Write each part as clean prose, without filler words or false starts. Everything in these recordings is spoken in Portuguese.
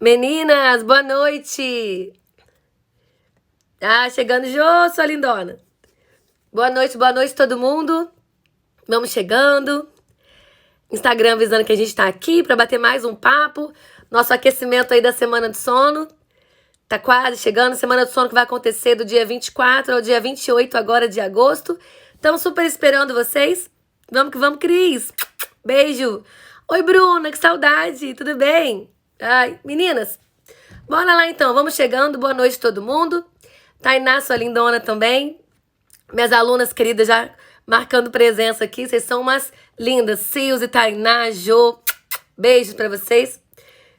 Meninas, boa noite! Ah, chegando, Jô, sua lindona. Boa noite todo mundo. Vamos chegando. Instagram avisando que a gente tá aqui pra bater mais um papo. Nosso aquecimento aí da semana de sono. Tá quase chegando, semana de sono que vai acontecer do dia 24 ao dia 28 agora de agosto. Estamos super esperando vocês. Vamos que vamos, Cris. Beijo. Oi, Bruna, que saudade. Tudo bem? Ai, meninas, bora lá então. Vamos chegando. Boa noite todo mundo. Tainá, sua lindona também. Minhas alunas queridas já marcando presença aqui. Vocês são umas lindas. Silze, Tainá, Jô. Beijos pra vocês.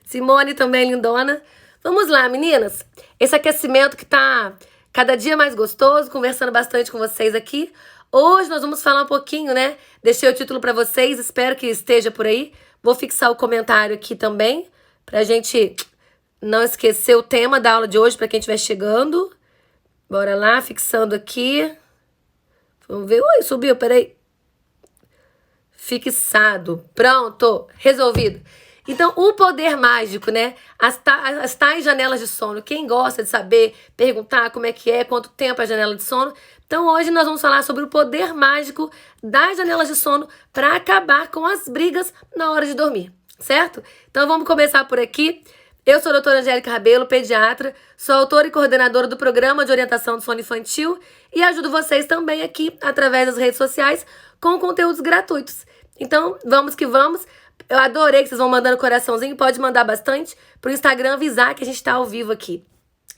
Simone também, lindona. Vamos lá, meninas. Esse aquecimento que tá cada dia mais gostoso, conversando bastante com vocês aqui. Hoje nós vamos falar um pouquinho, né? Deixei o título pra vocês, espero que esteja por aí. Vou fixar o comentário aqui também, pra gente não esquecer o tema da aula de hoje, pra quem estiver chegando. Bora lá, fixando aqui. Vamos ver. Ui, subiu, peraí. Fixado. Pronto, resolvido. Então, o poder mágico, né? As tais janelas de sono. Quem gosta de saber, perguntar como é que é, quanto tempo é a janela de sono. Então, hoje nós vamos falar sobre o poder mágico das janelas de sono para acabar com as brigas na hora de dormir, certo? Então, vamos começar por aqui. Eu sou a doutora Angélica Rabelo, pediatra, sou autora e coordenadora do Programa de Orientação do Sono Infantil e ajudo vocês também aqui, através das redes sociais, com conteúdos gratuitos. Então, vamos que vamos. Eu adorei que vocês vão mandando coraçãozinho, pode mandar bastante pro Instagram avisar que a gente tá ao vivo aqui.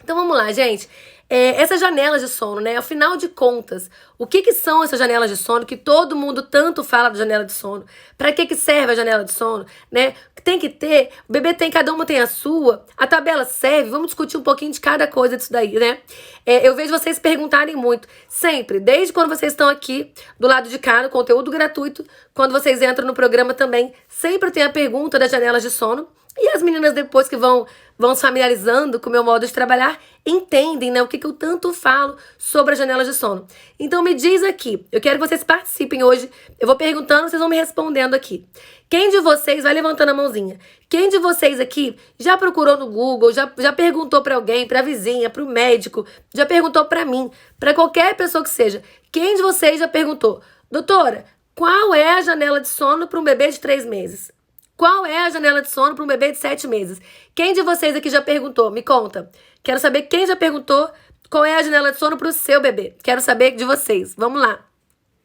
Então vamos lá, gente. Essas janelas de sono, né? Afinal de contas, o que são essas janelas de sono que todo mundo tanto fala de janela de sono? Para que serve a janela de sono, né? Tem que ter, o bebê tem, cada uma tem a sua, a tabela serve, vamos discutir um pouquinho de cada coisa disso daí, né? Eu vejo vocês perguntarem muito, sempre, desde quando vocês estão aqui, do lado de cá, no conteúdo gratuito, quando vocês entram no programa também, sempre tem a pergunta das janelas de sono, e as meninas depois que vão se familiarizando com o meu modo de trabalhar, entendem, né, o que eu tanto falo sobre as janelas de sono. Então me diz aqui, eu quero que vocês participem hoje, eu vou perguntando, vocês vão me respondendo aqui. Quem de vocês, vai levantando a mãozinha, quem de vocês aqui já procurou no Google, já perguntou pra alguém, pra vizinha, pro médico, já perguntou pra mim, pra qualquer pessoa que seja, quem de vocês já perguntou, doutora, qual é a janela de sono para um bebê de 3 meses? Qual é a janela de sono para um bebê de 7 meses? Quem de vocês aqui já perguntou? Me conta. Quero saber quem já perguntou qual é a janela de sono para o seu bebê. Quero saber de vocês. Vamos lá.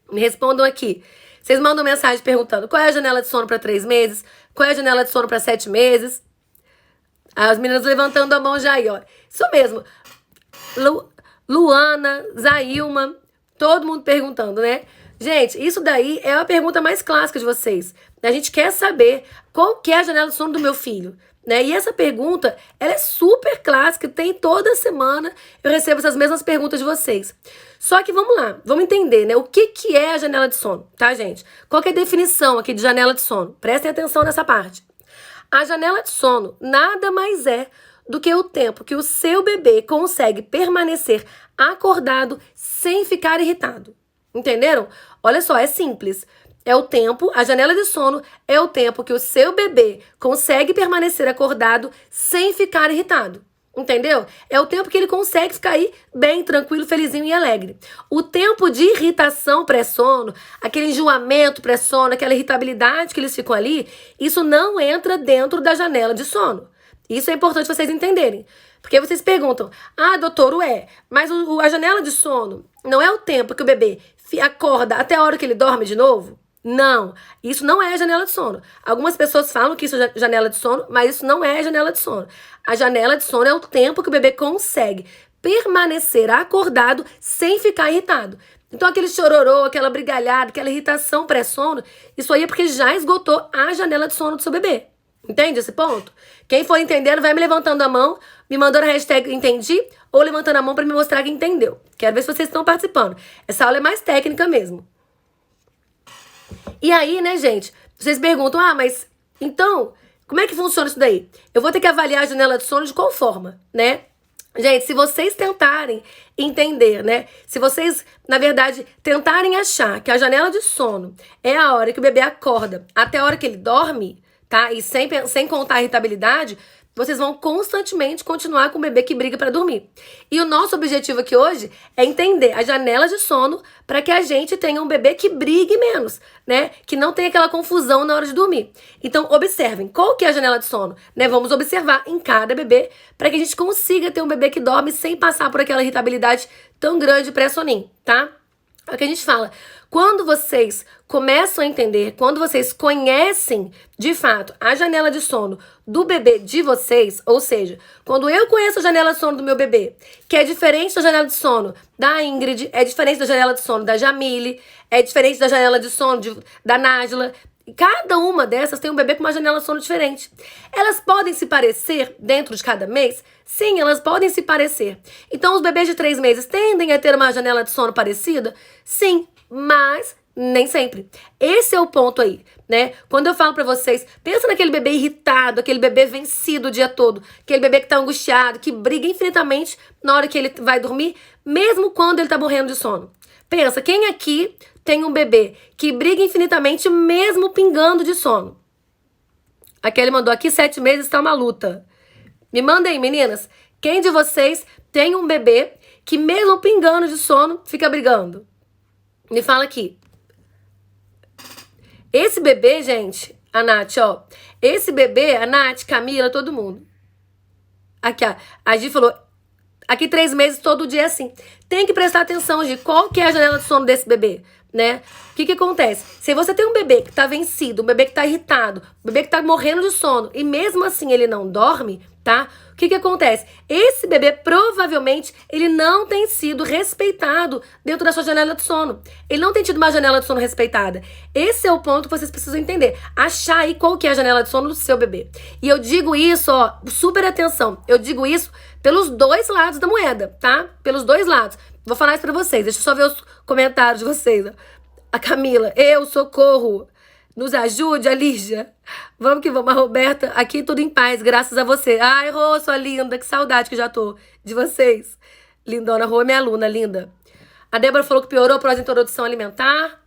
Me respondam aqui. Vocês mandam mensagem perguntando qual é a janela de sono para 3 meses? Qual é a janela de sono para 7 meses? As meninas levantando a mão já aí, ó. Isso mesmo. Luana, Zailma, todo mundo perguntando, né? Gente, isso daí é a pergunta mais clássica de vocês. A gente quer saber qual que é a janela de sono do meu filho, né? E essa pergunta, ela é super clássica, tem toda semana eu recebo essas mesmas perguntas de vocês. Só que vamos lá, vamos entender, né? O que é a janela de sono, tá, gente? Qual que é a definição aqui de janela de sono? Prestem atenção nessa parte. A janela de sono nada mais é do que o tempo que o seu bebê consegue permanecer acordado sem ficar irritado. Entenderam? Olha só, é simples. É o tempo, a janela de sono é o tempo que o seu bebê consegue permanecer acordado sem ficar irritado. Entendeu? É o tempo que ele consegue ficar aí bem, tranquilo, felizinho e alegre. O tempo de irritação pré-sono, aquele enjoamento pré-sono, aquela irritabilidade que eles ficam ali, isso não entra dentro da janela de sono. Isso é importante vocês entenderem. Porque vocês perguntam, doutor, mas a janela de sono não é o tempo que o bebê acorda até a hora que ele dorme de novo? Não, isso não é a janela de sono. Algumas pessoas falam que isso é janela de sono, mas isso não é a janela de sono. A janela de sono é o tempo que o bebê consegue permanecer acordado sem ficar irritado. Então aquele chororô, aquela brigalhada, aquela irritação pré-sono, isso aí é porque já esgotou a janela de sono do seu bebê. Entende esse ponto? Quem for entendendo, vai me levantando a mão, me mandando a hashtag entendi, ou levantando a mão para me mostrar que entendeu. Quero ver se vocês estão participando. Essa aula é mais técnica mesmo. E aí, né, gente, vocês perguntam, mas então, como é que funciona isso daí? Eu vou ter que avaliar a janela de sono de qual forma, né? Gente, se vocês tentarem entender, né? Se vocês, na verdade, tentarem achar que a janela de sono é a hora que o bebê acorda até a hora que ele dorme, tá? E sem contar a irritabilidade, vocês vão constantemente continuar com o bebê que briga para dormir. E o nosso objetivo aqui hoje é entender as janelas de sono para que a gente tenha um bebê que brigue menos, né? Que não tenha aquela confusão na hora de dormir. Então, observem, qual que é a janela de sono? Né? Vamos observar em cada bebê para que a gente consiga ter um bebê que dorme sem passar por aquela irritabilidade tão grande pré-soninho, tá? É o que a gente fala. Quando vocês começam a entender, quando vocês conhecem, de fato, a janela de sono do bebê de vocês, ou seja, quando eu conheço a janela de sono do meu bebê, que é diferente da janela de sono da Ingrid, é diferente da janela de sono da Jamile, é diferente da janela de sono da Nájila, cada uma dessas tem um bebê com uma janela de sono diferente. Elas podem se parecer dentro de cada mês? Sim, elas podem se parecer. Então, os bebês de 3 meses tendem a ter uma janela de sono parecida? Sim, mas nem sempre. Esse é o ponto aí, né? Quando eu falo pra vocês, pensa naquele bebê irritado, aquele bebê vencido o dia todo, aquele bebê que tá angustiado, que briga infinitamente na hora que ele vai dormir, mesmo quando ele tá morrendo de sono. Pensa, quem aqui tem um bebê que briga infinitamente mesmo pingando de sono? A Kelly mandou aqui, 7 meses tá uma luta. Me manda aí, meninas. Quem de vocês tem um bebê que mesmo pingando de sono fica brigando? Me fala aqui. Esse bebê, gente, a Nath, ó. Esse bebê, a Nath, Camila, todo mundo. Aqui, ó. A Gi falou, aqui 3 meses todo dia é assim. Tem que prestar atenção, Gi, qual que é a janela de sono desse bebê, né? O que acontece? Se você tem um bebê que tá vencido, um bebê que tá irritado, um bebê que tá morrendo de sono, e mesmo assim ele não dorme, tá? O que acontece? Esse bebê, provavelmente, ele não tem sido respeitado dentro da sua janela de sono. Ele não tem tido uma janela de sono respeitada. Esse é o ponto que vocês precisam entender. Achar aí qual que é a janela de sono do seu bebê. E eu digo isso, ó, super atenção. Eu digo isso pelos 2 lados da moeda, tá? Pelos 2 lados. Vou falar isso pra vocês. Deixa eu só ver os comentários de vocês, ó. A Camila, socorro. Nos ajude, a Lígia. Vamos que vamos. A Roberta, aqui tudo em paz, graças a você. Ai, Rô, sua linda, que saudade que já tô de vocês. Lindona, Rô é minha aluna, linda. A Débora falou que piorou após a introdução alimentar.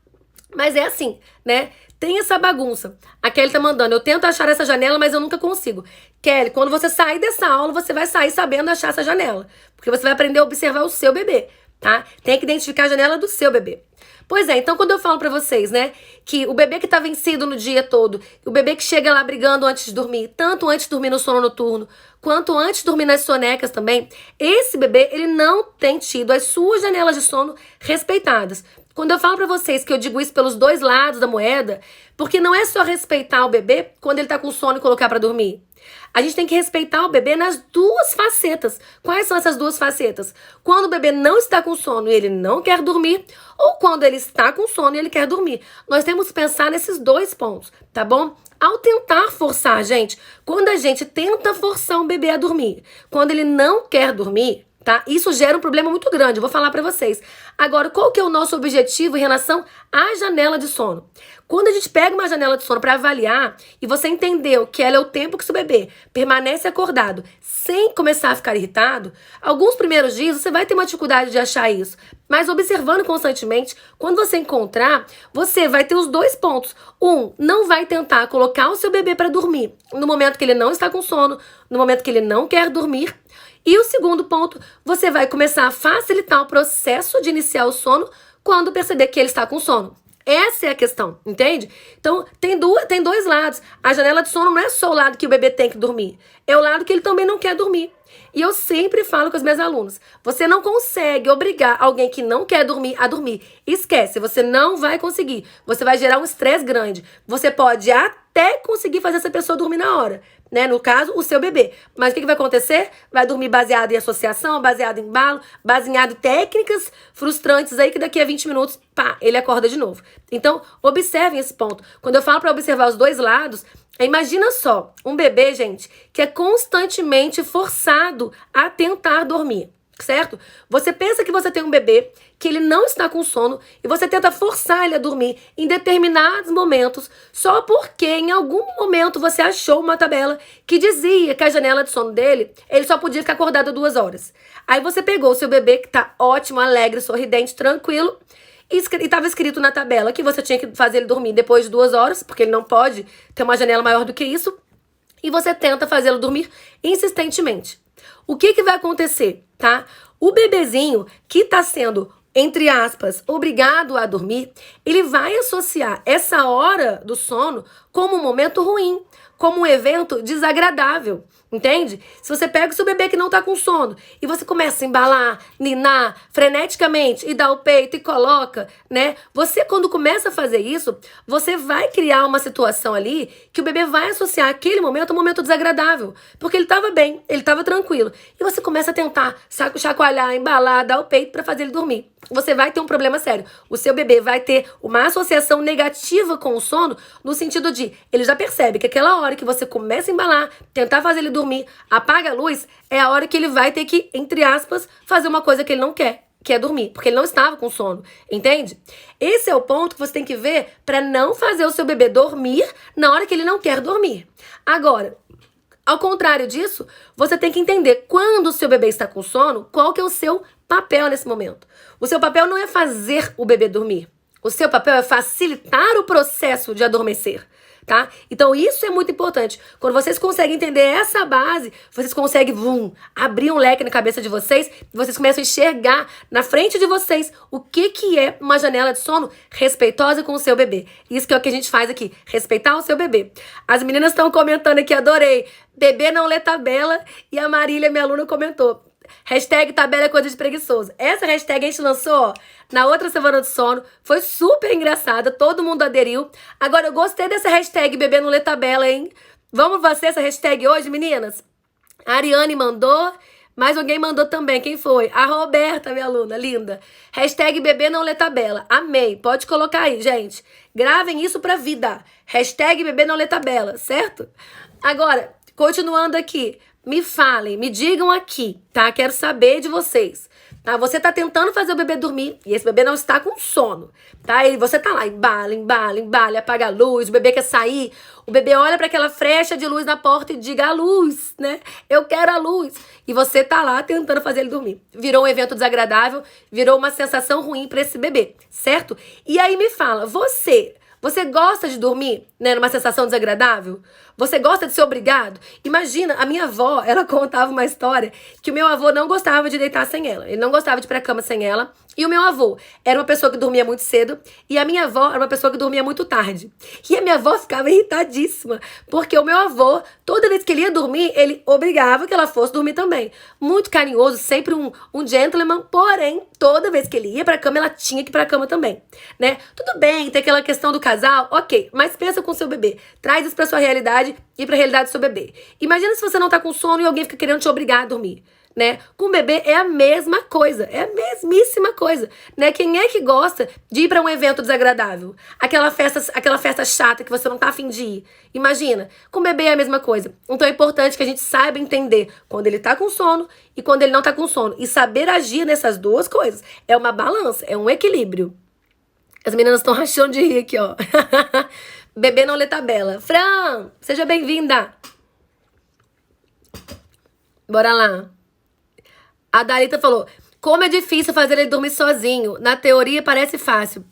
Mas é assim, né? Tem essa bagunça. A Kelly tá mandando, eu tento achar essa janela, mas eu nunca consigo. Kelly, quando você sair dessa aula, você vai sair sabendo achar essa janela. Porque você vai aprender a observar o seu bebê, tá? Tem que identificar a janela do seu bebê. Pois é, então quando eu falo pra vocês, né, que o bebê que tá vencido no dia todo, o bebê que chega lá brigando antes de dormir, tanto antes de dormir no sono noturno, quanto antes de dormir nas sonecas também, esse bebê, ele não tem tido as suas janelas de sono respeitadas. Quando eu falo pra vocês que eu digo isso pelos 2 lados da moeda, porque não é só respeitar o bebê quando ele tá com sono e colocar pra dormir. A gente tem que respeitar o bebê nas 2 facetas. Quais são essas 2 facetas? Quando o bebê não está com sono e ele não quer dormir, ou quando ele está com sono e ele quer dormir. Nós temos que pensar nesses 2 pontos, tá bom? Ao tentar forçar, gente, quando a gente tenta forçar um bebê a dormir, quando ele não quer dormir, tá? Isso gera um problema muito grande, eu vou falar pra vocês. Agora, qual que é o nosso objetivo em relação à janela de sono? Quando a gente pega uma janela de sono para avaliar e você entendeu que ela é o tempo que seu bebê permanece acordado sem começar a ficar irritado, alguns primeiros dias você vai ter uma dificuldade de achar isso. Mas observando constantemente, quando você encontrar, você vai ter os 2 pontos. Não vai tentar colocar o seu bebê para dormir no momento que ele não está com sono, no momento que ele não quer dormir. E o segundo ponto, você vai começar a facilitar o processo de iniciar o sono quando perceber que ele está com sono. Essa é a questão, entende? Então, tem 2 lados. A janela de sono não é só o lado que o bebê tem que dormir. É o lado que ele também não quer dormir. E eu sempre falo com as minhas alunas, você não consegue obrigar alguém que não quer dormir a dormir. Esquece, você não vai conseguir. Você vai gerar um estresse grande. Você pode até conseguir fazer essa pessoa dormir na hora, né? No caso, o seu bebê. Mas o que vai acontecer? Vai dormir baseado em associação, baseado em embalo, baseado em técnicas frustrantes aí que daqui a 20 minutos, pá, ele acorda de novo. Então, observem esse ponto. Quando eu falo para observar os 2 lados, imagina só, um bebê, gente, que é constantemente forçado a tentar dormir, certo? Você pensa que você tem um bebê que ele não está com sono e você tenta forçar ele a dormir em determinados momentos só porque em algum momento você achou uma tabela que dizia que a janela de sono dele, ele só podia ficar acordado 2 horas. Aí você pegou o seu bebê que tá ótimo, alegre, sorridente, tranquilo, e estava escrito na tabela que você tinha que fazer ele dormir depois de 2 horas, porque ele não pode ter uma janela maior do que isso. e você tenta fazê-lo dormir insistentemente. O que vai acontecer, tá? O bebezinho que está sendo, entre aspas, obrigado a dormir, ele vai associar essa hora do sono como um momento ruim, como um evento desagradável, entende? Se você pega o seu bebê que não tá com sono e você começa a embalar, ninar freneticamente e dá o peito e coloca, né? Você, quando começa a fazer isso, você vai criar uma situação ali que o bebê vai associar aquele momento a um momento desagradável, porque ele tava bem, ele tava tranquilo. E você começa a tentar chacoalhar, embalar, dar o peito para fazer ele dormir. Você vai ter um problema sério. O seu bebê vai ter uma associação negativa com o sono, no sentido de, ele já percebe que aquela hora que você começa a embalar, tentar fazer ele dormir, apaga a luz, é a hora que ele vai ter que, entre aspas, fazer uma coisa que ele não quer, que é dormir, porque ele não estava com sono, entende? Esse é o ponto que você tem que ver para não fazer o seu bebê dormir na hora que ele não quer dormir. Agora, ao contrário disso, você tem que entender quando o seu bebê está com sono, qual que é o seu papel nesse momento. O seu papel não é fazer o bebê dormir. O seu papel é facilitar o processo de adormecer, tá? Então isso é muito importante. Quando vocês conseguem entender essa base, vocês conseguem abrir um leque na cabeça de vocês e vocês começam a enxergar na frente de vocês o que é uma janela de sono respeitosa com o seu bebê. Isso que é o que a gente faz aqui, respeitar o seu bebê. As meninas estão comentando aqui, adorei. Bebê não lê tabela, e a Marília, minha aluna, comentou. Hashtag tabela é coisa de preguiçoso. Essa hashtag a gente lançou, ó, na outra semana do sono. Foi super engraçada, todo mundo aderiu. Agora, eu gostei dessa hashtag bebê não lê tabela, hein? Vamos fazer essa hashtag hoje, meninas? A Ariane mandou, mas alguém mandou também. Quem foi? A Roberta, minha aluna, linda. Hashtag bebê não lê tabela. Amei. Pode colocar aí, gente. Gravem isso pra vida. Hashtag bebê não lê tabela, certo? Agora, continuando aqui. Me falem, me digam aqui, tá? Quero saber de vocês. Tá? Você tá tentando fazer o bebê dormir e esse bebê não está com sono, tá? E você tá lá, embala, apaga a luz, o bebê quer sair, o bebê olha para aquela frecha de luz na porta e diga a luz, né? Eu quero a luz. E você tá lá tentando fazer ele dormir. Virou um evento desagradável, virou uma sensação ruim para esse bebê, certo? E aí me fala, você gosta de dormir, né, numa sensação desagradável? Você gosta de ser obrigado? Imagina, a minha avó, ela contava uma história que o meu avô não gostava de deitar sem ela. Ele não gostava de ir pra cama sem ela. E o meu avô era uma pessoa que dormia muito cedo. E a minha avó era uma pessoa que dormia muito tarde. E a minha avó ficava irritadíssima. Porque o meu avô, toda vez que ele ia dormir, ele obrigava que ela fosse dormir também. Muito carinhoso, sempre um gentleman. Porém, toda vez que ele ia pra cama, ela tinha que ir pra cama também, né? Tudo bem, tem aquela questão do casal, ok. Mas pensa com o seu bebê. Traz isso pra sua realidade e pra realidade do seu bebê. Imagina se você não tá com sono e alguém fica querendo te obrigar a dormir, né? Com o bebê é a mesma coisa, é a mesmíssima coisa, né? Quem é que gosta de ir pra um evento desagradável? Aquela festa chata que você não tá afim de ir. Imagina, com o bebê é a mesma coisa. Então é importante que a gente saiba entender quando ele tá com sono e quando ele não tá com sono. E saber agir nessas duas coisas. É uma balança, é um equilíbrio. As meninas estão rachando de rir aqui, ó. Bebê não lê tabela. Fran, seja bem-vinda. Bora lá. A Dalita falou, como é difícil fazer ele dormir sozinho. Na teoria parece fácil.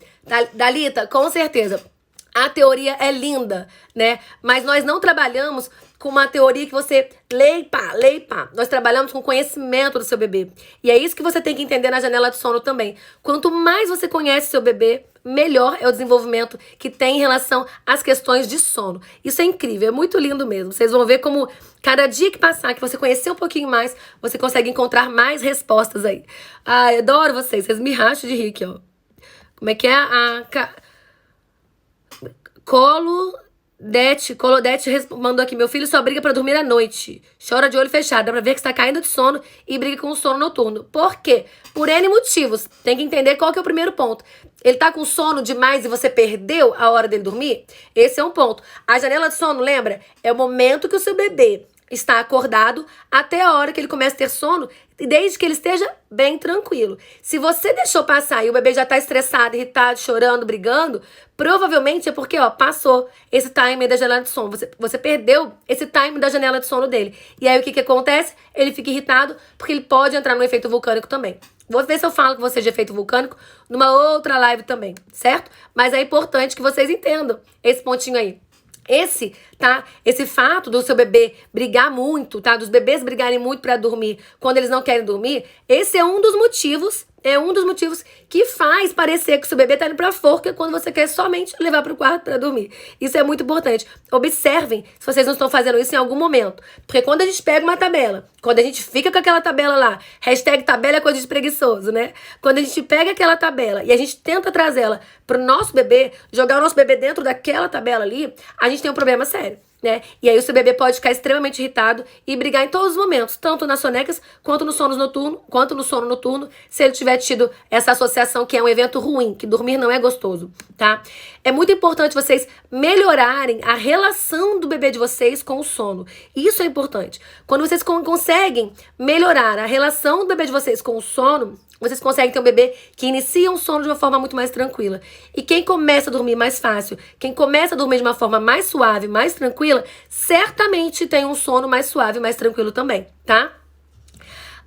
Dalita, com certeza. A teoria é linda, né? Mas nós não trabalhamos com uma teoria que você lê e pá. Nós trabalhamos com conhecimento do seu bebê. E é isso que você tem que entender na janela de sono também. Quanto mais você conhece seu bebê, melhor é o desenvolvimento que tem em relação às questões de sono. Isso é incrível, é muito lindo mesmo. Vocês vão ver como cada dia que passar, que você conhecer um pouquinho mais, você consegue encontrar mais respostas aí. Ai, adoro vocês me racham de rir aqui, ó. Como é que é? Colodete mandou aqui, meu filho só briga pra dormir à noite. Chora de olho fechado, dá pra ver que está caindo de sono e briga com o sono noturno. Por quê? Por N motivos. Tem que entender qual que é o primeiro ponto. Ele tá com sono demais e você perdeu a hora dele dormir? Esse é um ponto. A janela de sono, lembra? É o momento que o seu bebê está acordado até a hora que ele começa a ter sono, desde que ele esteja bem tranquilo. Se você deixou passar e o bebê já está estressado, irritado, chorando, brigando, provavelmente é porque, ó, passou esse time da janela de sono. Você perdeu esse time da janela de sono dele. E aí o que acontece? Ele fica irritado porque ele pode entrar no efeito vulcânico também. Vou ver se eu falo com vocês de efeito vulcânico numa outra live também, certo? Mas é importante que vocês entendam esse pontinho aí. Esse fato do seu bebê brigar muito, tá? Dos bebês brigarem muito para dormir quando eles não querem dormir, esse é um dos motivos que faz parecer que o seu bebê tá indo pra forca quando você quer somente levar pro quarto para dormir. Isso é muito importante. Observem se vocês não estão fazendo isso em algum momento. Porque quando a gente pega uma tabela, quando a gente fica com aquela tabela lá, #tabela é coisa de preguiçoso, né? Quando a gente pega aquela tabela e a gente tenta trazê-la pro nosso bebê, jogar o nosso bebê dentro daquela tabela ali, a gente tem um problema sério, né? E aí o seu bebê pode ficar extremamente irritado e brigar em todos os momentos, tanto nas sonecas quanto no sono noturno, se ele tiver tido essa associação que é um evento ruim, que dormir não é gostoso, tá? É muito importante vocês melhorarem a relação do bebê de vocês com o sono. Isso é importante. Quando vocês conseguem melhorar a relação do bebê de vocês com o sono, vocês conseguem ter um bebê que inicia um sono de uma forma muito mais tranquila. E quem começa a dormir mais fácil, quem começa a dormir de uma forma mais suave, mais tranquila, certamente tem um sono mais suave, mais tranquilo também, tá?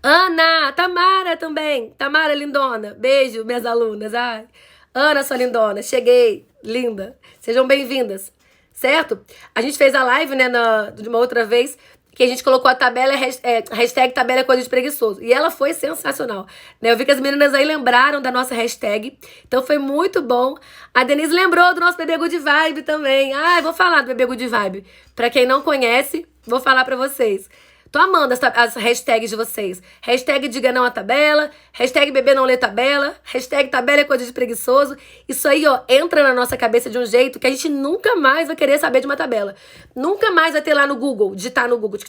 Ana, Tamara também. Tamara lindona. Beijo, minhas alunas. Ai. Ana, sua lindona. Cheguei. Linda. Sejam bem-vindas. Certo? A gente fez a live, né, de uma outra vez, que a gente colocou a tabela, #tabela é coisa de preguiçoso. E ela foi sensacional, né? Eu vi que as meninas aí lembraram da nossa hashtag. Então foi muito bom. A Denise lembrou do nosso bebê Good Vibe também. Ah, eu vou falar do bebê Good Vibe. Pra quem não conhece, vou falar pra vocês. Tô amando as hashtags de vocês. #diga não à tabela, #bebê não lê tabela, #tabela é coisa de preguiçoso. Isso aí, ó, entra na nossa cabeça de um jeito que a gente nunca mais vai querer saber de uma tabela. Nunca mais vai ter lá no Google, digitar no Google,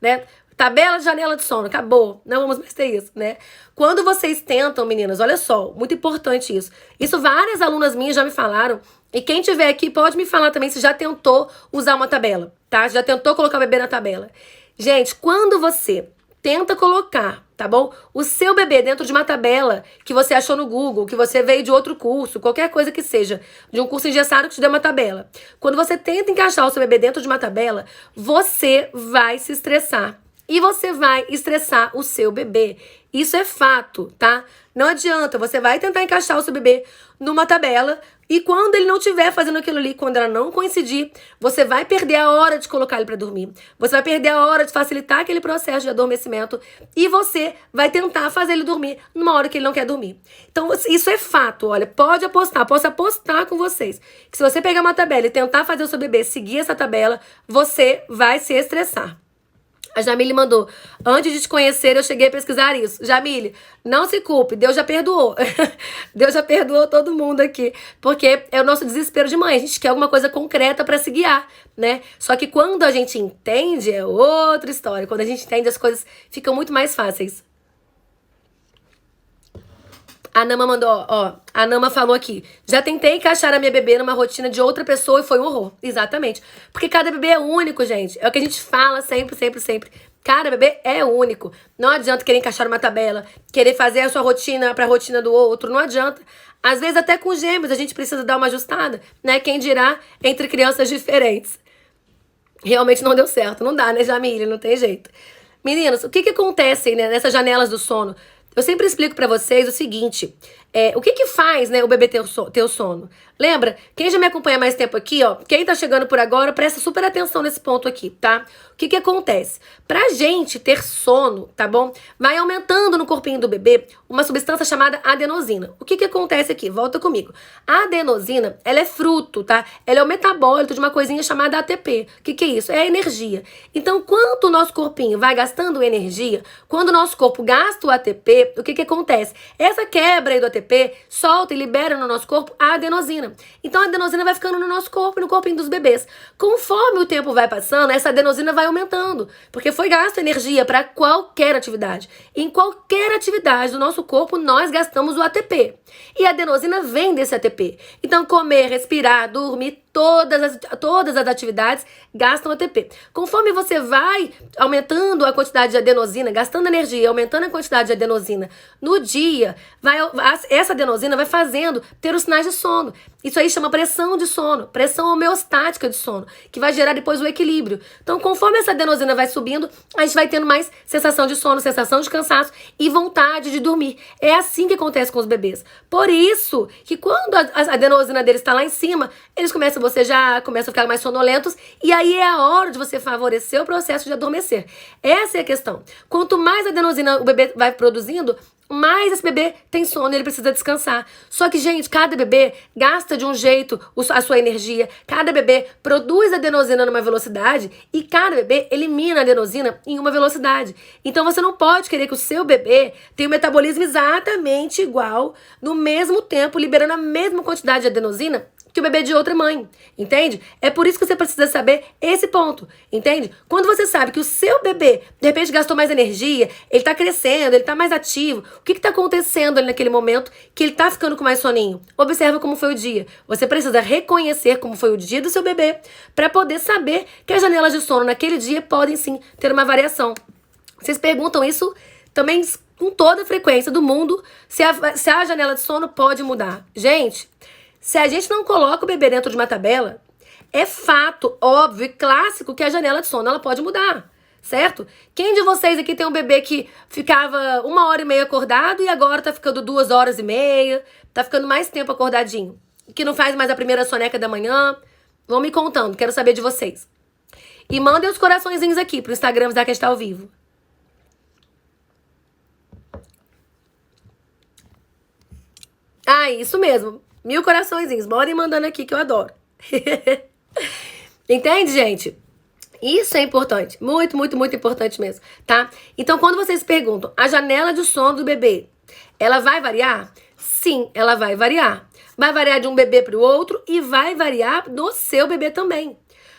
né? Tabela de janela de sono, acabou. Não vamos mais ter isso, né? Quando vocês tentam, meninas, olha só, muito importante isso. Isso várias alunas minhas já me falaram. E quem tiver aqui pode me falar também se já tentou usar uma tabela, tá? Já tentou colocar o bebê na tabela. Gente, quando você tenta colocar, tá bom? O seu bebê dentro de uma tabela que você achou no Google, que você veio de outro curso, qualquer coisa que seja, de um curso engessado que te deu uma tabela. Quando você tenta encaixar o seu bebê dentro de uma tabela, você vai se estressar. E você vai estressar o seu bebê. Isso é fato, tá? Não adianta, você vai tentar encaixar o seu bebê numa tabela e quando ele não estiver fazendo aquilo ali, quando ela não coincidir, você vai perder a hora de colocar ele para dormir. Você vai perder a hora de facilitar aquele processo de adormecimento e você vai tentar fazer ele dormir numa hora que ele não quer dormir. Então, isso é fato, olha, pode apostar, posso apostar com vocês, que se você pegar uma tabela e tentar fazer o seu bebê seguir essa tabela, você vai se estressar. A Jamile mandou, antes de te conhecer, eu cheguei a pesquisar isso. Jamile, não se culpe, Deus já perdoou. Deus já perdoou todo mundo aqui. Porque é o nosso desespero de mãe. A gente quer alguma coisa concreta para se guiar, né? Só que quando a gente entende, é outra história. Quando a gente entende, as coisas ficam muito mais fáceis. A Nama mandou, ó, a Nama falou aqui, já tentei encaixar a minha bebê numa rotina de outra pessoa e foi um horror. Exatamente. Porque cada bebê é único, gente. É o que a gente fala sempre, sempre, sempre. Cada bebê é único. Não adianta querer encaixar uma tabela, querer fazer a sua rotina pra rotina do outro. Não adianta. Às vezes até com gêmeos a gente precisa dar uma ajustada, né? Quem dirá entre crianças diferentes. Realmente não deu certo. Não dá, né, Jamile? Não tem jeito. Meninos, o que acontece, né, nessas janelas do sono? Eu sempre explico pra vocês o seguinte, o que faz, né, o bebê ter o sono? Lembra? Quem já me acompanha mais tempo aqui, ó, quem tá chegando por agora, presta super atenção nesse ponto aqui, tá? O que acontece? Pra gente ter sono, tá bom? Vai aumentando no corpinho do bebê uma substância chamada adenosina. O que acontece aqui? Volta comigo. A adenosina, ela é fruto, tá? Ela é o metabólito de uma coisinha chamada ATP. O que é isso? É a energia. Então, quanto o nosso corpinho vai gastando energia, quando o nosso corpo gasta o ATP, o que acontece? Essa quebra aí do ATP solta e libera no nosso corpo a adenosina. Então a adenosina vai ficando no nosso corpo e no corpinho dos bebês. Conforme o tempo vai passando, essa adenosina vai aumentando, porque foi gasto energia para qualquer atividade. Em qualquer atividade do nosso corpo, nós gastamos o ATP. E a adenosina vem desse ATP. Então comer, respirar, dormir, todas as atividades gastam ATP. Conforme você vai aumentando a quantidade de adenosina, gastando energia, aumentando a quantidade de adenosina no dia, essa adenosina vai fazendo ter os sinais de sono. Isso aí chama pressão de sono, pressão homeostática de sono, que vai gerar depois o equilíbrio. Então, conforme essa adenosina vai subindo, a gente vai tendo mais sensação de sono, sensação de cansaço e vontade de dormir. É assim que acontece com os bebês. Por isso que quando a adenosina deles está lá em cima, eles começam a bocejar, começam a ficar mais sonolentos, e aí é a hora de você favorecer o processo de adormecer. Essa é a questão. Quanto mais adenosina o bebê vai produzindo, mais esse bebê tem sono e ele precisa descansar. Só que, gente, cada bebê gasta de um jeito a sua energia. Cada bebê produz adenosina numa velocidade e cada bebê elimina a adenosina em uma velocidade. Então, você não pode querer que o seu bebê tenha um metabolismo exatamente igual, no mesmo tempo, liberando a mesma quantidade de adenosina que o bebê de outra mãe, entende? É por isso que você precisa saber esse ponto, entende? Quando você sabe que o seu bebê, de repente, gastou mais energia, ele tá crescendo, ele tá mais ativo, o que tá acontecendo ali naquele momento que ele tá ficando com mais soninho? Observa como foi o dia. Você precisa reconhecer como foi o dia do seu bebê para poder saber que as janelas de sono naquele dia podem sim ter uma variação. Vocês perguntam isso também com toda a frequência do mundo, se a janela de sono pode mudar. Gente, se a gente não coloca o bebê dentro de uma tabela, é fato, óbvio e clássico que a janela de sono ela pode mudar, certo? Quem de vocês aqui tem um bebê que ficava 1h30 acordado e agora tá ficando 2h30, tá ficando mais tempo acordadinho, que não faz mais a primeira soneca da manhã? Vão me contando, quero saber de vocês. E mandem os coraçõezinhos aqui pro Instagram da que está ao vivo. Ah, isso mesmo. 1000 coraçõezinhos. Bora ir mandando aqui que eu adoro. Entende, gente? Isso é importante. Muito, muito, muito importante mesmo, tá? Então, quando vocês perguntam, a janela de sono do bebê, ela vai variar? Sim, ela vai variar. Vai variar de um bebê para o outro e vai variar do seu bebê também.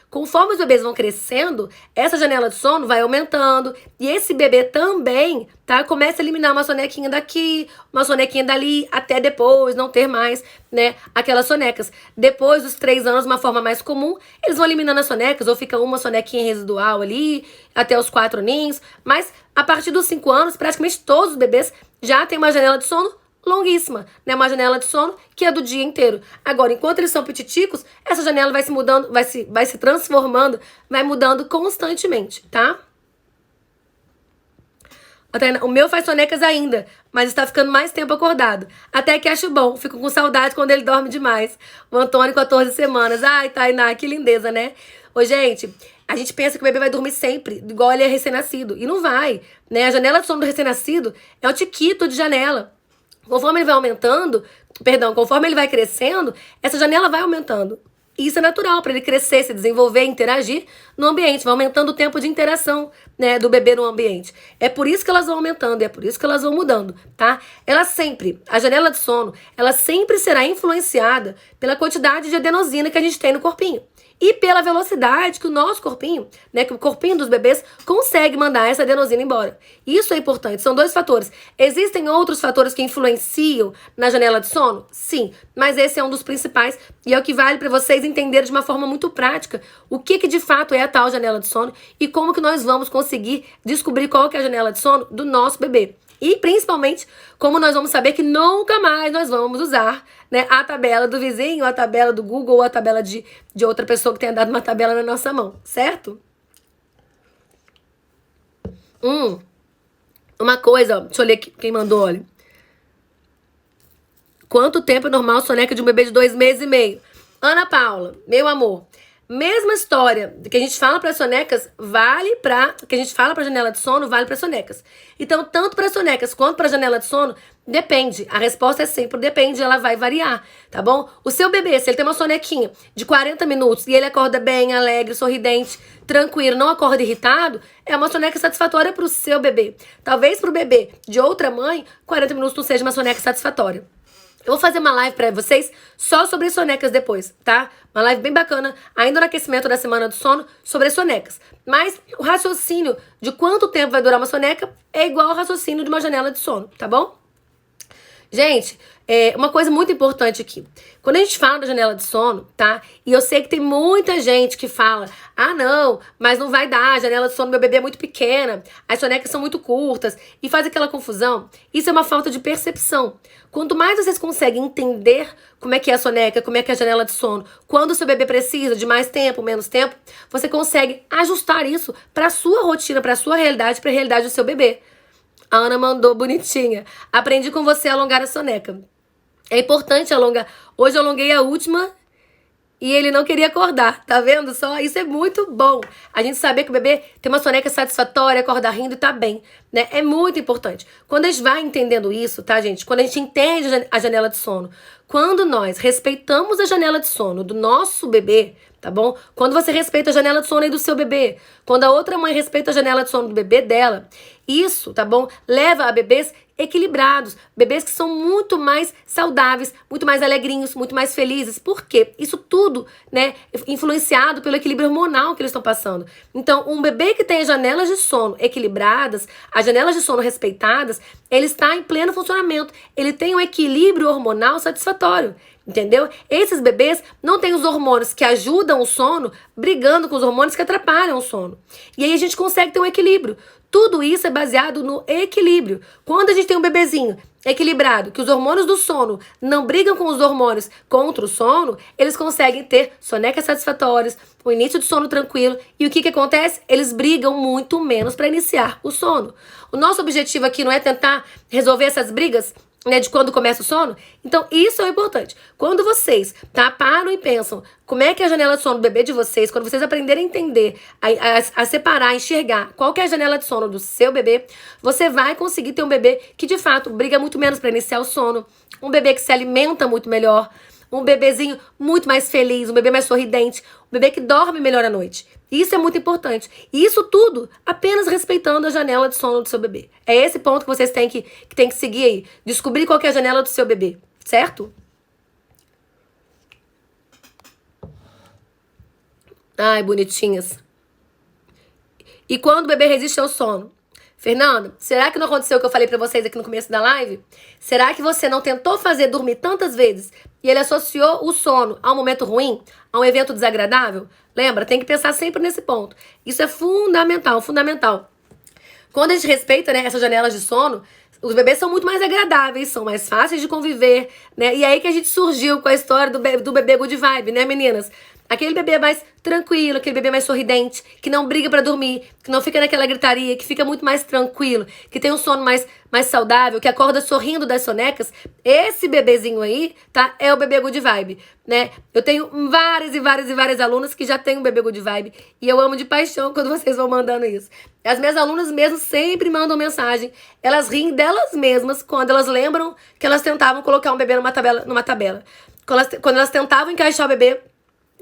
Conforme os bebês vão crescendo, essa janela de sono vai aumentando e esse bebê também, tá? Começa a eliminar uma sonequinha daqui, uma sonequinha dali, até depois não ter mais, né, aquelas sonecas. Depois dos 3 anos, uma forma mais comum, eles vão eliminando as sonecas ou fica uma sonequinha residual ali, até os 4 aninhos. Mas a partir dos 5 anos, praticamente todos os bebês já têm uma janela de sono longuíssima, né? Uma janela de sono que é do dia inteiro. Agora, enquanto eles são pititicos, essa janela vai se mudando, vai se transformando, vai mudando constantemente, tá? O meu faz sonecas ainda, mas está ficando mais tempo acordado. Até que acho bom, fico com saudade quando ele dorme demais. O Antônio, 14 semanas. Ai, Tainá, que lindeza, né? Ô, gente, a gente pensa que o bebê vai dormir sempre, igual ele é recém-nascido. E não vai, né? A janela de sono do recém-nascido é um tiquito de janela. Conforme ele vai aumentando, conforme ele vai crescendo, essa janela vai aumentando. E isso é natural para ele crescer, se desenvolver, interagir no ambiente. Vai aumentando o tempo de interação, né, do bebê no ambiente. É por isso que elas vão aumentando, é por isso que elas vão mudando, tá? A janela de sono, ela sempre será influenciada pela quantidade de adenosina que a gente tem no corpinho. E pela velocidade que o nosso corpinho, né, que o corpinho dos bebês consegue mandar essa adenosina embora. Isso é importante, são 2 fatores. Existem outros fatores que influenciam na janela de sono? Sim, mas esse é um dos principais e é o que vale para vocês entenderem de uma forma muito prática o que de fato é a tal janela de sono e como que nós vamos conseguir descobrir qual que é a janela de sono do nosso bebê. E, principalmente, como nós vamos saber que nunca mais nós vamos usar, né, a tabela do vizinho, a tabela do Google ou a tabela de outra pessoa que tenha dado uma tabela na nossa mão, certo? Uma coisa, ó, deixa eu ler quem mandou, olha. Quanto tempo é normal soneca de um bebê de 2 meses e meio? Ana Paula, meu amor, mesma história que a gente fala para sonecas, que a gente fala para janela de sono, vale para sonecas. Então, tanto para sonecas quanto para janela de sono, depende. A resposta é sempre depende, ela vai variar, tá bom? O seu bebê, se ele tem uma sonequinha de 40 minutos e ele acorda bem, alegre, sorridente, tranquilo, não acorda irritado, é uma soneca satisfatória para o seu bebê. Talvez para o bebê de outra mãe, 40 minutos não seja uma soneca satisfatória. Eu vou fazer uma live pra vocês só sobre sonecas depois, tá? Uma live bem bacana, ainda no aquecimento da semana do sono, sobre sonecas. Mas o raciocínio de quanto tempo vai durar uma soneca é igual ao raciocínio de uma janela de sono, tá bom? Gente, uma coisa muito importante aqui. Quando a gente fala da janela de sono, tá? E eu sei que tem muita gente que fala, Ah, não, mas não vai dar, a janela de sono do meu bebê é muito pequena, as sonecas são muito curtas, e faz aquela confusão. Isso é uma falta de percepção. Quanto mais vocês conseguem entender como é que é a soneca, como é que é a janela de sono, quando o seu bebê precisa de mais tempo, menos tempo, você consegue ajustar isso para a sua rotina, para a sua realidade, para a realidade do seu bebê. A Ana mandou bonitinha. Aprendi com você a alongar a soneca. É importante alongar. Hoje eu alonguei a última e ele não queria acordar, tá vendo só? Isso é muito bom. A gente saber que o bebê tem uma soneca satisfatória, acorda rindo e tá bem, né? É muito importante. Quando a gente vai entendendo isso, tá, gente? Quando a gente entende a janela de sono, quando nós respeitamos a janela de sono do nosso bebê, tá bom? Quando você respeita a janela de sono aí do seu bebê, quando a outra mãe respeita a janela de sono do bebê dela, isso, tá bom? Leva a bebês equilibrados, bebês que são muito mais saudáveis, muito mais alegrinhos, muito mais felizes. Por quê? Isso tudo, né, influenciado pelo equilíbrio hormonal que eles estão passando. Então, um bebê que tem as janelas de sono equilibradas, as janelas de sono respeitadas, ele está em pleno funcionamento. Ele tem um equilíbrio hormonal satisfatório. Entendeu? Esses bebês não têm os hormônios que ajudam o sono brigando com os hormônios que atrapalham o sono. E aí a gente consegue ter um equilíbrio. Tudo isso é baseado no equilíbrio. Quando a gente tem um bebezinho equilibrado, que os hormônios do sono não brigam com os hormônios contra o sono, eles conseguem ter sonecas satisfatórias, o início de sono tranquilo. E o que acontece? Eles brigam muito menos para iniciar o sono. O nosso objetivo aqui não é tentar resolver essas brigas, né, de quando começa o sono. Então, isso é o importante. Quando vocês, tá, param e pensam como é que é a janela de sono do bebê de vocês, quando vocês aprenderem a entender, a separar, a enxergar qual que é a janela de sono do seu bebê, você vai conseguir ter um bebê que, de fato, briga muito menos para iniciar o sono, um bebê que se alimenta muito melhor, um bebezinho muito mais feliz, um bebê mais sorridente, um bebê que dorme melhor à noite. Isso é muito importante. E isso tudo apenas respeitando a janela de sono do seu bebê. É esse ponto que vocês têm que seguir aí. Descobrir qual que é a janela do seu bebê, certo? Ai, bonitinhas. E quando o bebê resiste ao sono? Fernanda, será que não aconteceu o que eu falei pra vocês aqui no começo da live? Será que você não tentou fazer dormir tantas vezes e ele associou o sono a um momento ruim, a um evento desagradável? Lembra, tem que pensar sempre nesse ponto. Isso é fundamental, fundamental. Quando a gente respeita, né, essas janelas de sono, os bebês são muito mais agradáveis, são mais fáceis de conviver, né? E aí que a gente surgiu com a história do bebê good vibe, né, meninas? Aquele bebê mais tranquilo, aquele bebê mais sorridente, que não briga pra dormir, que não fica naquela gritaria, que fica muito mais tranquilo, que tem um sono mais saudável, que acorda sorrindo das sonecas. Esse bebezinho aí, tá? É o bebê good vibe, né? Eu tenho várias alunas que já têm um bebê good vibe e eu amo de paixão quando vocês vão mandando isso. As minhas alunas mesmo sempre mandam mensagem. Elas riem delas mesmas quando elas lembram que elas tentavam colocar um bebê numa tabela. Quando elas tentavam encaixar o bebê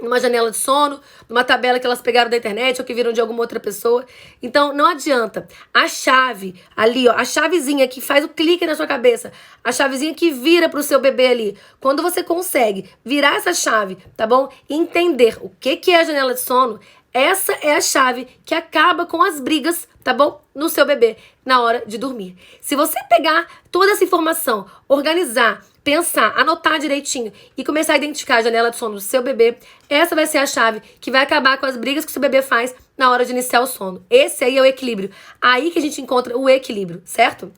numa janela de sono, numa tabela que elas pegaram da internet ou que viram de alguma outra pessoa. Então, não adianta. A chave ali, ó, a chavezinha que faz o clique na sua cabeça, a chavezinha que vira pro seu bebê ali. Quando você consegue virar essa chave, tá bom? E entender o que é a janela de sono, essa é a chave que acaba com as brigas, tá bom? No seu bebê, na hora de dormir. Se você pegar toda essa informação, organizar, pensar, anotar direitinho e começar a identificar a janela de sono do seu bebê, essa vai ser a chave que vai acabar com as brigas que o seu bebê faz na hora de iniciar o sono. Esse aí é o equilíbrio. Aí que a gente encontra o equilíbrio, certo?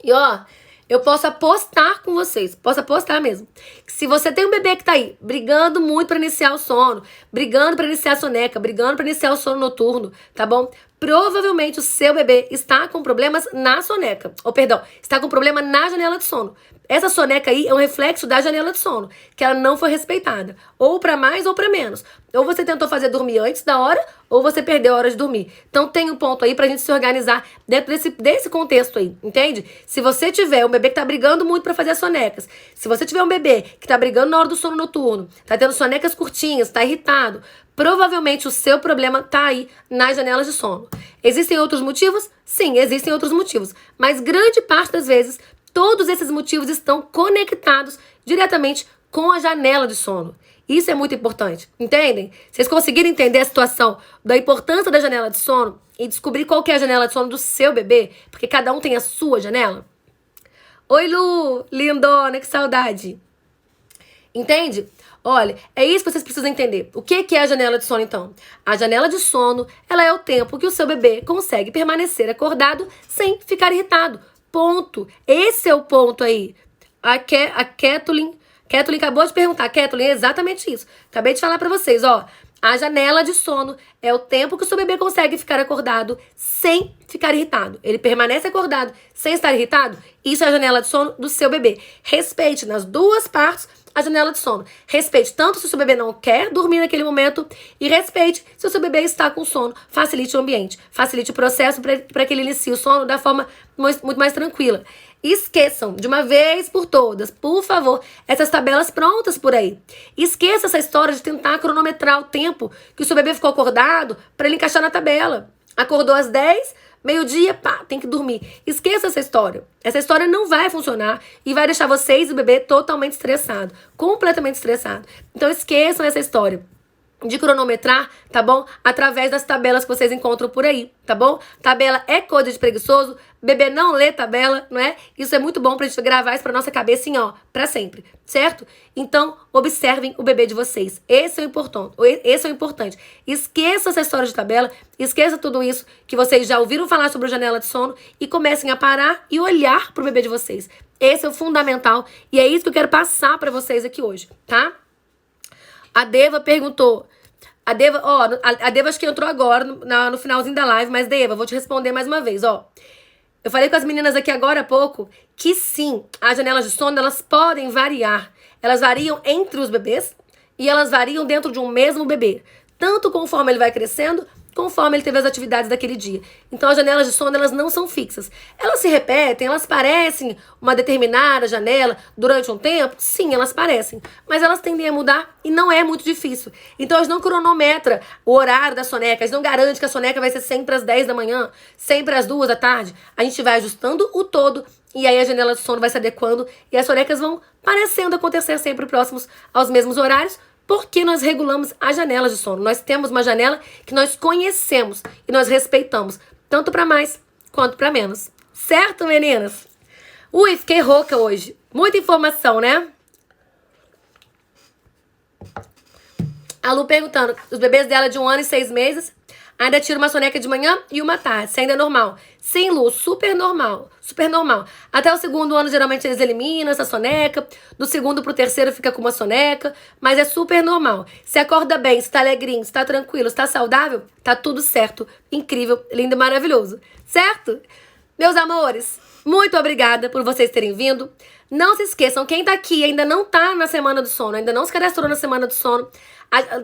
E ó, eu posso apostar com vocês, posso apostar mesmo, que se você tem um bebê que tá aí brigando muito para iniciar o sono, brigando para iniciar a soneca, brigando para iniciar o sono noturno, tá bom? Provavelmente o seu bebê está com problemas na soneca, ou perdão, está com problema na janela de sono. Essa soneca aí é um reflexo da janela de sono, que ela não foi respeitada, ou para mais ou para menos. Ou você tentou fazer dormir antes da hora, ou você perdeu a hora de dormir. Então tem um ponto aí pra gente se organizar dentro desse contexto aí, entende? Se você tiver um bebê que tá brigando muito pra fazer as sonecas, se você tiver um bebê que tá brigando na hora do sono noturno, tá tendo sonecas curtinhas, tá irritado, provavelmente o seu problema tá aí nas janelas de sono. Existem outros motivos? Sim, existem outros motivos. Mas grande parte das vezes, todos esses motivos estão conectados diretamente com a janela de sono. Isso é muito importante, entendem? Vocês conseguiram entender a situação da importância da janela de sono e descobrir qual que é a janela de sono do seu bebê? Porque cada um tem a sua janela. Oi, Lu, lindona, que saudade. Entende? Olha, é isso que vocês precisam entender. O que é a janela de sono, então? A janela de sono, ela é o tempo que o seu bebê consegue permanecer acordado sem ficar irritado. Ponto. Esse é o ponto aí. A Kathleen acabou de perguntar. Kathleen, é exatamente isso. Acabei de falar pra vocês, ó. A janela de sono é o tempo que o seu bebê consegue ficar acordado sem ficar irritado. Ele permanece acordado sem estar irritado. Isso é a janela de sono do seu bebê. Respeite nas duas partes a janela de sono. Respeite tanto se o seu bebê não quer dormir naquele momento e respeite se o seu bebê está com sono. Facilite o ambiente, facilite o processo para que ele inicie o sono da forma muito mais tranquila. Esqueçam, de uma vez por todas, por favor, essas tabelas prontas por aí. Esqueça essa história de tentar cronometrar o tempo que o seu bebê ficou acordado para ele encaixar na tabela. Acordou às 10, meio-dia, pá, tem que dormir. Esqueça essa história. Essa história não vai funcionar e vai deixar vocês e o bebê totalmente estressado, completamente estressado. Então esqueçam essa história de cronometrar, tá bom? Através das tabelas que vocês encontram por aí, tá bom? Tabela é coisa de preguiçoso, bebê não lê tabela, não é? Isso é muito bom pra gente gravar isso pra nossa cabeça, assim, ó, pra sempre, certo? Então, observem o bebê de vocês. Esse é o importante. Esqueça essa história de tabela, esqueça tudo isso que vocês já ouviram falar sobre a janela de sono e comecem a parar e olhar pro bebê de vocês. Esse é o fundamental e é isso que eu quero passar pra vocês aqui hoje, tá? A Deva perguntou. A Deva acho que entrou agora no finalzinho da live, mas Deva, vou te responder mais uma vez, ó. Eu falei com as meninas aqui agora há pouco que sim, as janelas de sono, elas podem variar. Elas variam entre os bebês e elas variam dentro de um mesmo bebê. Tanto conforme ele vai crescendo, conforme ele teve as atividades daquele dia. Então, as janelas de sono, elas não são fixas. Elas se repetem, elas parecem uma determinada janela durante um tempo? Sim, elas parecem. Mas elas tendem a mudar e não é muito difícil. Então, a gente não cronometra o horário da soneca. A gente não garante que a soneca vai ser sempre às 10 da manhã, sempre às 2 da tarde. A gente vai ajustando o todo e aí a janela de sono vai se adequando e as sonecas vão parecendo acontecer sempre próximos aos mesmos horários, porque nós regulamos as janelas de sono. Nós temos uma janela que nós conhecemos e nós respeitamos, tanto para mais quanto para menos. Certo, meninas? Ui, fiquei rouca hoje. Muita informação, né? A Lu perguntando, os bebês dela de 1 ano e 6 meses ainda tira uma soneca de manhã e uma tarde. Isso ainda é normal. Sim, Lu, super normal. Super normal. Até o 2º ano, geralmente, eles eliminam essa soneca. Do 2º pro 3º fica com uma soneca. Mas é super normal. Se acorda bem, se tá alegrinho, se tá tranquilo, se tá saudável, tá tudo certo. Incrível, lindo e maravilhoso. Certo? Meus amores, muito obrigada por vocês terem vindo. Não se esqueçam, quem tá aqui ainda não tá na Semana do Sono, ainda não se cadastrou na Semana do Sono,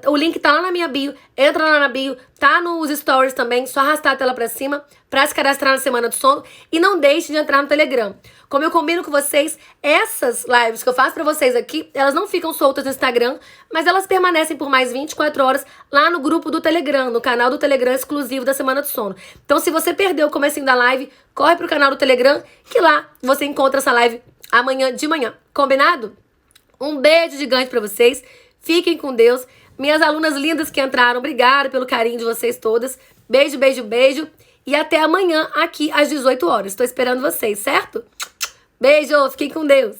o link tá lá na minha bio, entra lá na bio, tá nos stories também, só arrastar a tela pra cima pra se cadastrar na Semana do Sono e não deixe de entrar no Telegram. Como eu combino com vocês, essas lives que eu faço pra vocês aqui, elas não ficam soltas no Instagram, mas elas permanecem por mais 24 horas lá no grupo do Telegram, no canal do Telegram exclusivo da Semana do Sono. Então, se você perdeu o comecinho da live, corre pro canal do Telegram, que lá você encontra essa live amanhã de manhã. Combinado? Um beijo gigante pra vocês. Fiquem com Deus. Minhas alunas lindas que entraram, obrigada pelo carinho de vocês todas. Beijo, beijo, beijo. E até amanhã aqui às 18 horas. Estou esperando vocês, certo? Beijo, fiquem com Deus.